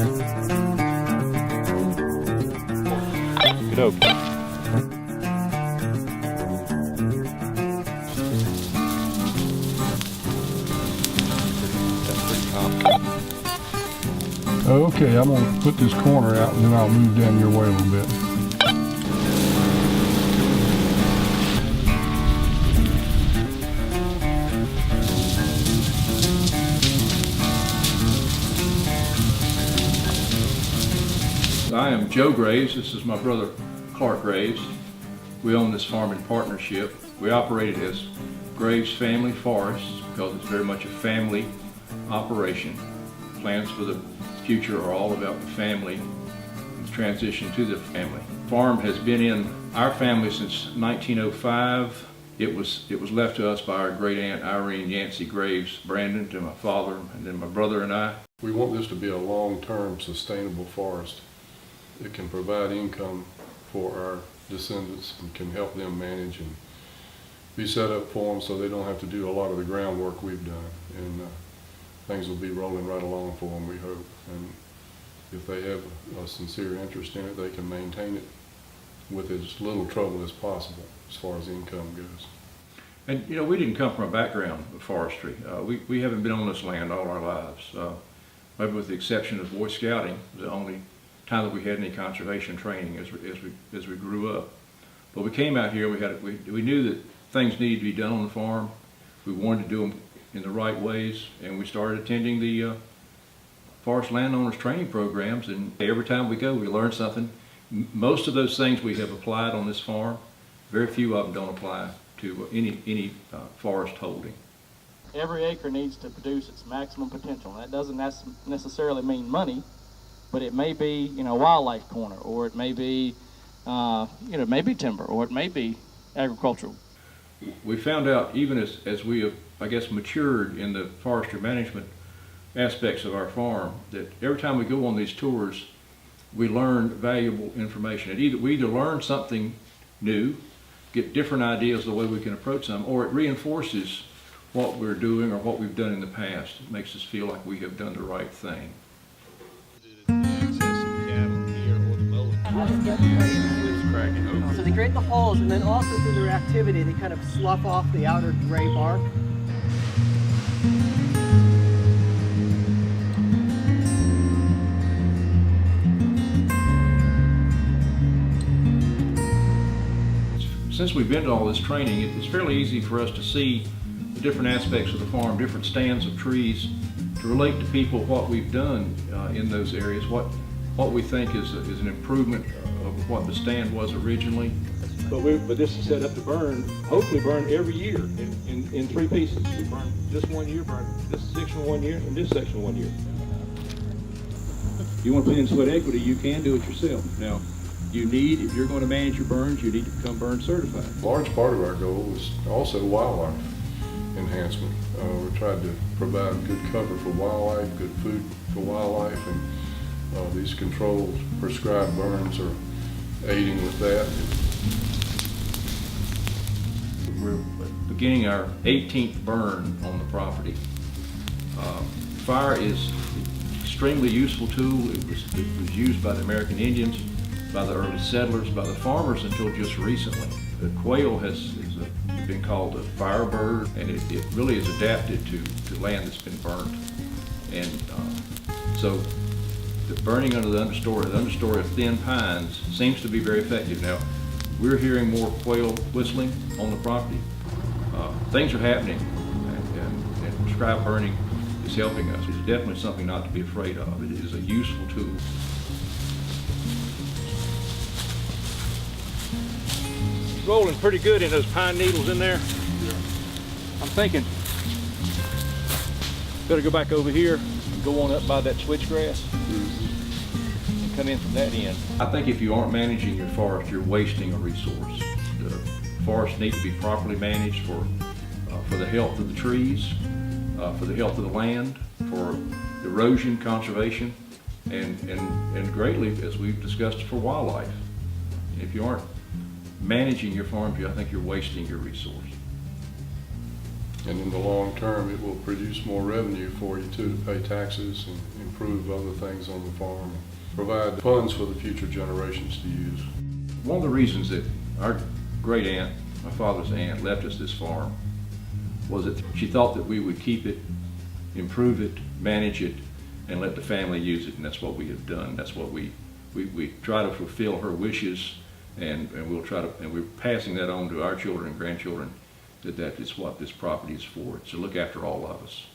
Good oak. Okay, I'm going to put this corner out and then I'll move down your way a little bit. I am Joe Graves. This is my brother Clark Graves. We own this farm in partnership. We operate it as Graves Family Forests because it's very much a family operation. Plans for the future are all about the family and the transition to the family. Farm has been in our family since 1905. It was left to us by our great aunt Irene Yancey Graves Brandon, to my father, and then my brother and I. We want this to be a long-term sustainable forest. It can provide income for our descendants and can help them manage and be set up for them so they don't have to do a lot of the groundwork we've done. And things will be rolling right along for them, we hope. And if they have a sincere interest in it, they can maintain it with as little trouble as possible as far as income goes. And you know, we didn't come from a background of forestry. We haven't been on this land all our lives. Maybe with the exception of Boy Scouting, the only time that we had any conservation training as we grew up. But we came out here, we knew that things needed to be done on the farm. We wanted to do them in the right ways, and we started attending the forest landowners training programs, and every time we go we learn something. Most of those things we have applied on this farm. Very few of them don't apply to any forest holding. Every acre needs to produce its maximum potential. That doesn't necessarily mean money, but it may be, you know, wildlife corner, or it may be, you know, it may be timber, or it may be agricultural. We found out, even as we have, I guess, matured in the forestry management aspects of our farm, that every time we go on these tours, we learn valuable information. We either learn something new, get different ideas of the way we can approach them, or it reinforces what we're doing or what we've done in the past. It makes us feel like we have done the right thing. So they create the holes, and then also through their activity, they kind of slough off the outer gray bark. Since we've been to all this training, it's fairly easy for us to see the different aspects of the farm, different stands of trees, to relate to people what we've done in those areas, what we think is an improvement of what the stand was originally. But this is set up to burn, hopefully burn every year in three pieces. We burn this 1 year, burn this section 1 year, and this section 1 year. You want to put in sweat equity, you can do it yourself. Now, if you're going to manage your burns, you need to become burn certified. A large part of our goal is also wildlife enhancement. We tried to provide good cover for wildlife, good food for wildlife, and these controlled prescribed burns are aiding with that. We're beginning our 18th burn on the property. Fire is an extremely useful tool. It was used by the American Indians, by the early settlers, by the farmers until just recently. The quail has been called a fire bird, and it really is adapted to land that's been burnt. And so the burning under the understory of thin pines seems to be very effective. Now, we're hearing more quail whistling on the property. Things are happening, and prescribed burning is helping us. It's definitely something not to be afraid of. It is a useful tool. It's rolling pretty good in those pine needles in there. I'm thinking, better go back over here and go on up by that switchgrass and come in from that end. I think if you aren't managing your forest, you're wasting a resource. The forests need to be properly managed for the health of the trees, for the health of the land, for erosion conservation, and greatly, as we've discussed, for wildlife. If you aren't managing your farm, I think you're wasting your resource. And in the long term, it will produce more revenue for you too, to pay taxes and improve other things on the farm, and provide funds for the future generations to use. One of the reasons that our great aunt, my father's aunt, left us this farm was that she thought that we would keep it, improve it, manage it, and let the family use it, and that's what we have done. That's what we try to fulfill her wishes, and we'll try to, and we're passing that on to our children and grandchildren, that is what this property is for. It's to look after all of us.